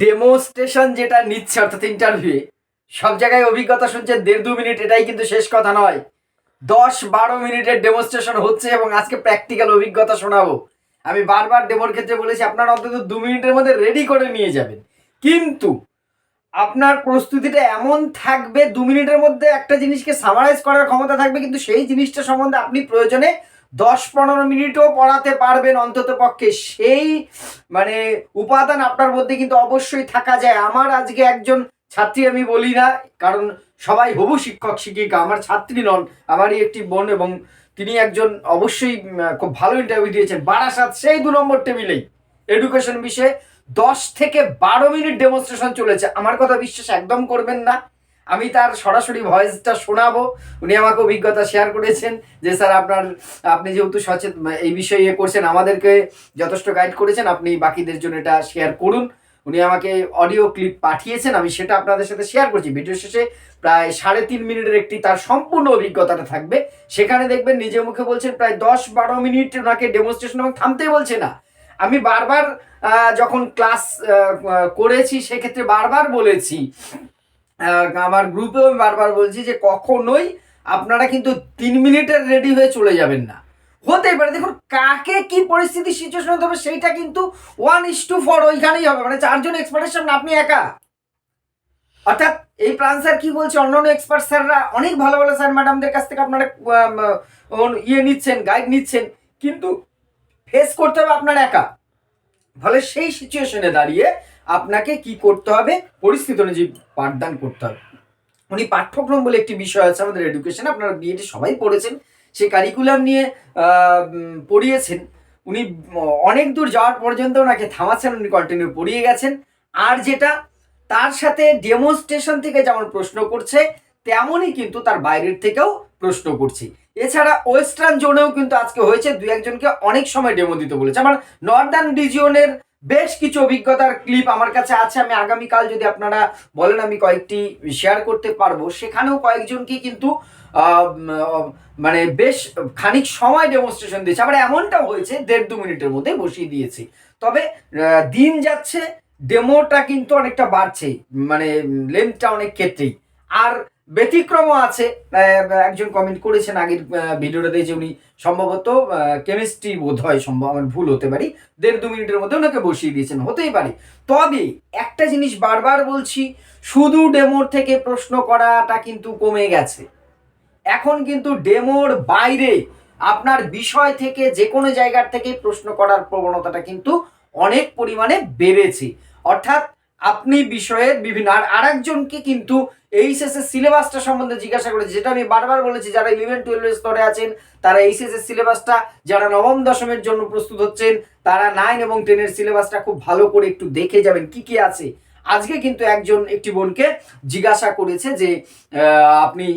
Demonstration যেটা নিচ্ছে অর্থাৎ ইন্টারভিউ সব জায়গায় অভিজ্ঞতা শুনছেন 1.5-2 মিনিট, এটাই কিন্তু শেষ কথা নয়। 10-12 মিনিটের ডেমোস্ট্রেশন হচ্ছে এবং আজকে প্র্যাকটিক্যাল অভিজ্ঞতা শোনাবো। আমি বারবার ডেমোর ক্ষেত্রে বলেছি আপনারা অন্তত 2 মিনিটের মধ্যে রেডি করে নিয়ে যাবেন, কিন্তু আপনার প্রস্তুতিটা এমন থাকবে 2 মিনিটের মধ্যে একটা জিনিসকে সামারাইজ করার ক্ষমতা থাকবে, কিন্তু সেই জিনিসটা সম্বন্ধে আপনি প্রয়োজনে 10-15 মিনিটও পড়াতে পারবেন অন্তত পক্ষে। সেই মানে উপাদান আপনার মধ্যে কিন্তু অবশ্যই থাকা যায়। আমার আজকে একজন ছাত্রী, আমি বলি না কারণ সবাই হবু শিক্ষক শিক্ষিকা, আমার ছাত্রী নন, আমারই একটি বোন, এবং তিনি একজন অবশ্যই খুব ভালো ইন্টারভিউ দিয়েছেন বারাসাত, সেই 2 নম্বর টেবিলেই এডুকেশন বিষয়ে 10 থেকে 12 মিনিট ডেমনস্ট্রেশন চলেছে। আমার কথা বিশ্বাস একদম করবেন না, আমি তার সরাসরি ভয়েসটা শোনাবো। উনি আমাকে অভিজ্ঞতা শেয়ার করেছেন যে স্যার আপনি যেহেতু সচেতন এই বিষয়ে করছেন, আমাদেরকে যথেষ্ট গাইড করেছেন, আপনি বাকিদের জন্য এটা শেয়ার করুন। উনি আমাকে অডিও ক্লিপ পাঠিয়েছেন, আমি সেটা আপনাদের সাথে শেয়ার করছি। ভিডিও শেষে প্রায় 3.5 মিনিটের একটি তার সম্পূর্ণ অভিজ্ঞতাটা থাকবে, সেখানে দেখবেন নিজের মুখে বলছেন প্রায় 10-12 মিনিট ওনাকে ডেমনস্ট্রেশন, এবং থামতেই বলছে না। আমি বারবার যখন ক্লাস করেছি সেক্ষেত্রে বারবার বলেছি, আমার গ্রুপেও আমি বারবার বলছি যে কখনোই আপনারা কিন্তু 3 মিনিটের রেডি হয়ে চলে যাবেন না। হতেই পারে, দেখুন কাকে কি পরিস্থিতি সিচুয়েশন হতে হবে সেইটা কিন্তু 1:4 ওইখানেই হবে, মানে 4 জন এক্সপার্টের সামনে আপনি একা। অর্থাৎ এই প্রাণ স্যার কি বলছে, অন্যান্য এক্সপার্ট স্যাররা অনেক ভালো ভালো স্যার ম্যাডামদের কাছ থেকে আপনারা নিচ্ছেন, গাইড নিচ্ছেন, কিন্তু ফেস করতে হবে আপনার একা। ফলে সেই সিচুয়েশনে দাঁড়িয়ে আপনাকে কি করতে হবে, পরিস্থিতি অনুযায়ী পাঠদান করতে হবে। উনি পাঠ্যক্রম বলে একটি বিষয় আছে আমাদের এডুকেশনে, আপনারা বিএডে সবাই পড়েছেন, সে কারিকুলাম নিয়ে পড়িয়েছেন। উনি অনেক দূর যাওয়ার পর্যন্ত ওনাকে থামাচ্ছেন, উনি কন্টিনিউ পড়িয়ে গেছেন। আর যেটা তার সাথে ডেমনস্ট্রেশন থেকে যেমন প্রশ্ন করছে, তেমনই কিন্তু তার বাইরের থেকেও প্রশ্ন করছে। এছাড়া ওয়েস্টার্ন জোনেও কিন্তু আজকে হয়েছে, 2-1জনকে অনেক সময় ডেমো দিতে বলেছে। আমার নর্দার্ন রিজিয়নের বেশ কিছু অভিজ্ঞতার ক্লিপ আমার কাছে আছে, আমি আগামীকাল যদি আপনারা বলেন আমি কয়েকটি শেয়ার করতে পারবো। সেখানেও কয়েকজনকে কিন্তু মানে বেশ খানিক সময় ডেমনস্ট্রেশন দিয়েছে, আবার এমনটাও হয়েছে 1.5-2 মিনিটের মধ্যে বসিয়ে দিয়েছে। তবে দিন যাচ্ছে, ডেমোটা কিন্তু অনেকটা বাড়ছে, মানে লেন্থটা অনেক ক্ষেত্রেই। আর ব্যতিক্রমও আছে, একজন কমেন্ট করেছেন আগের ভিডিওটাতে যে উনি সম্ভবত কেমিস্ট্রি বোধ হয়, সম্ভব, আমার ভুল হতে পারি, 1.5-2 মিনিটের মধ্যে ওনাকে বসিয়ে দিয়েছেন, হতেই পারে। তবে একটা জিনিস বারবার বলছি, শুধু ডেমোর থেকে প্রশ্ন করাটা কিন্তু কমে গেছে। এখন কিন্তু ডেমোর বাইরে আপনার বিষয় থেকে যে কোনো জায়গার থেকে প্রশ্ন করার প্রবণতাটা কিন্তু অনেক পরিমাণে বেড়েছে। অর্থাৎ আপনি বিষয়ের বিভিন্ন আর একজনকে কিন্তু এইচএসএস সিলেবাসটা সম্বন্ধে জিজ্ঞাসা করেছে, যেটা আমি বারবার বলেছি, যারা 11-12 স্তরে আছেন তারা এইচএসএস সিলেবাসটা, যারা নবম দশমের জন্য প্রস্তুত হচ্ছেন তারা 9 এবং 10-এর সিলেবাসটা খুব ভালো করে একটু দেখে যাবেন কি কি আছে। আজকে কিন্তু একটি বোনকে জিজ্ঞাসা করেছে যে আপনি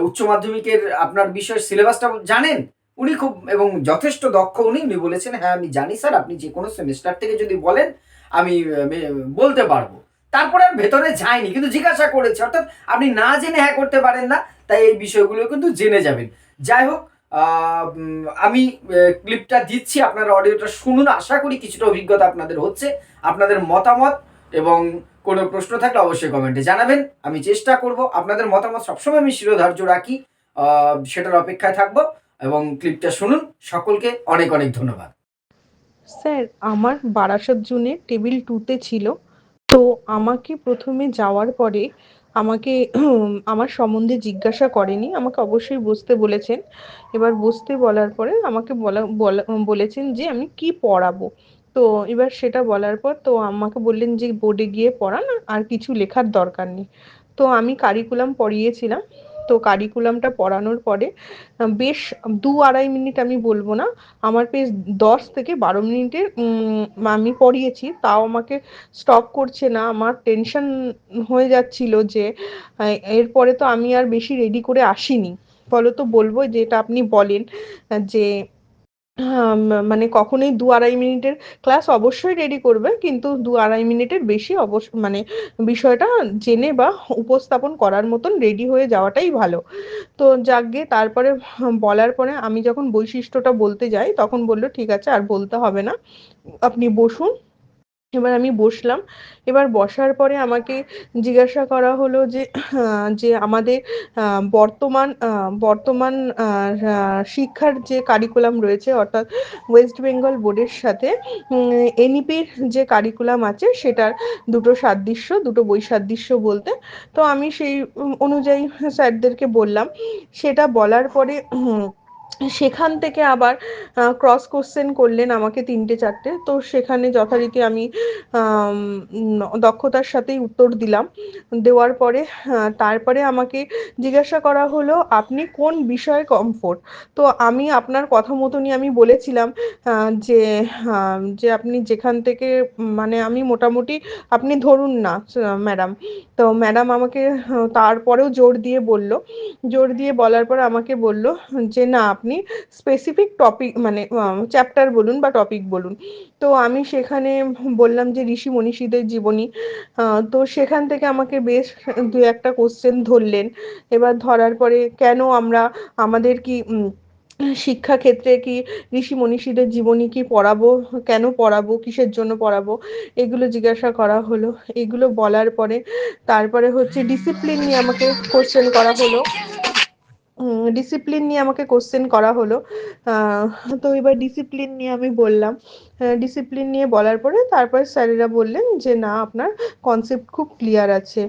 উচ্চ মাধ্যমিকের আপনার বিষয়ের সিলেবাসটা জানেন? উনি খুব এবং যথেষ্ট দক্ষ, উনি বলেছেন হ্যাঁ আমি জানি স্যার, আপনি যে কোনো সেমিস্টার থেকে যদি বলেন আমি বলতে পারবো। তারপরে আর ভেতরে যায়নি, কিন্তু জিজ্ঞাসা করেছে। অর্থাৎ আপনি না জেনে হ্যাঁ করতে পারেন না, তাই এই বিষয়গুলো কিন্তু জেনে যাবেন। যাই হোক, আমি ক্লিপটা দিচ্ছি, আপনারা অডিওটা শুনুন, আশা করি কিছুটা অভিজ্ঞতা আপনাদের হচ্ছে। আপনাদের মতামত এবং কোনো প্রশ্ন থাকলে অবশ্যই কমেন্টে জানাবেন, আমি চেষ্টা করব। আপনাদের মতামত সবসময় আমি শিরোধার্য রাখি, সেটার অপেক্ষায় থাকবো। এবং ক্লিপটা শুনুন, সকলকে অনেক অনেক ধন্যবাদ। স্যার, আমার বারাসাত জুনে টেবিল 2-তে ছিল। তো আমাকে প্রথমে যাওয়ার পরে আমাকে আমার সম্বন্ধে জিজ্ঞাসা করেনি, আমাকে অবশ্যই বসতে বলেছেন। এবার বসতে বলার পরে আমাকে বলেছেন যে আমি কি পড়াবো। তো এবার সেটা বলার পর তো আমাকে বললেন যে বোর্ডে গিয়ে পড়ান, আর কিছু লেখার দরকার নেই। তো আমি কারিকুলাম পড়িয়েছিলাম। তো কারিকুলামটা পড়ানোর পরে বেশ 2-2.5 মিনিট, আমি বলবো না, আমার বেশ 10 থেকে 12 মিনিটের আমি পড়িয়েছি, তাও আমাকে স্টপ করছে না। আমার টেনশন হয়ে যাচ্ছিল যে এরপরে তো আমি আর বেশি রেডি করে আসিনি। ফলত বলবো যেটা আপনি বলেন যে মানে কখনোই 2-2.5 মিনিটের ক্লাস অবশ্যই রেডি করবে, কিন্তু 2-2.5 মিনিটের বেশি মানে বিষয়টা জেনে বা উপস্থাপন করার মতন রেডি হয়ে যাওয়াটাই ভালো। তো যাকগে, তারপরে বলার পরে আমি যখন বৈশিষ্ট্যটা বলতে যাই তখন বললো ঠিক আছে আর বলতে হবে না, আপনি বসুন। এবার আমি বসলাম। এবার বসার পরে আমাকে জিজ্ঞাসা করা হলো যে যে আমাদের বর্তমান শিক্ষার যে কারিকুলাম রয়েছে, অর্থাৎ ওয়েস্ট বেঙ্গল বোর্ডের সাথে এনইপির যে কারিকুলাম আছে সেটার দুটো সাদৃশ্য, দুটো বৈসাদৃশ্য বলতে। তো আমি সেই অনুযায়ী স্যারদেরকে বললাম। সেটা বলার পরে সেখান থেকে আবার ক্রস কোশ্চেন করলেন আমাকে তিনটে চারটে। তো সেখানে যথারীতি আমি দক্ষতার সাথেই উত্তর দিলাম। দেওয়ার পরে তারপরে আমাকে জিজ্ঞাসা করা হলো আপনি কোন বিষয়ে কমফোর্ট। তো আমি আপনার কথা মতনই আমি বলেছিলাম যে আপনি যেখান থেকে মানে আমি মোটামুটি, আপনি ধরুন না ম্যাডাম। তো ম্যাডাম আমাকে তারপরেও জোর দিয়ে বলার পর আমাকে বলল যে না, আপনি স্পেসিফিক টপিক মানে চ্যাপ্টার বলুন বা টপিক বলুন। তো আমি সেখানে বললাম যে ঋষি মনীষীদের জীবনী। তো সেখান থেকে আমাকে বেশ দু একটা কোশ্চেন ধরলেন। এবার ধরার পরে কেন আমরা আমাদের কি শিক্ষাক্ষেত্রে কি ঋষি মনীষীদের জীবনী কি পড়াবো, কেন পড়াবো, কিসের জন্য পড়াবো, এগুলো জিজ্ঞাসা করা হলো। এগুলো বলার পরে তারপরে হচ্ছে ডিসিপ্লিন নিয়ে আমাকে কোশ্চেন করা হলো। ডিসিপ্লিন নিয়ে আমাকে কোশ্চেন করা হলো। আহ, তো এবার ডিসিপ্লিন নিয়ে আমি বললাম। ডিসিপ্লিন নিয়ে বলার পরে তারপর স্যারেরা বললেন যে না, আপনার কনসেপ্ট খুব ক্লিয়ার আছে।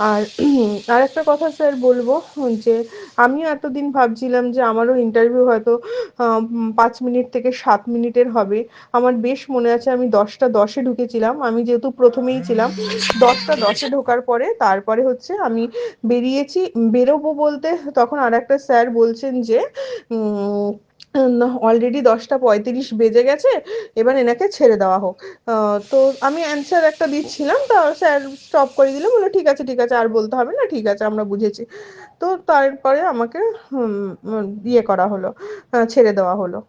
আর আর একটা কথা স্যার বলবো, যে আমিও এতদিন ভাবছিলাম যে আমারও ইন্টারভিউ হয়তো 5 মিনিট থেকে 7 মিনিটের হবে। আমার বেশ মনে আছে আমি 10টা 10-এ ঢুকেছিলাম, আমি যেহেতু প্রথমেই ছিলাম। 10টা 10-এ ঢোকার পরে তারপরে হচ্ছে আমি বেরিয়েছি। বেরোবো বলতে তখন আর একটা স্যার বলছেন যে অলরেডি 10টা 35 বেজে গেছে, এবার এনাকে ছেড়ে দেওয়া হোক। তো আমি অ্যান্সার একটা দিচ্ছিলাম, তা স্যার স্টপ করে দিলাম, বললো ঠিক আছে ঠিক আছে, আর বলতে হবে না, ঠিক আছে আমরা বুঝেছি। তো তারপরে আমাকে ইয়ে করা হলো, ছেড়ে দেওয়া হলো।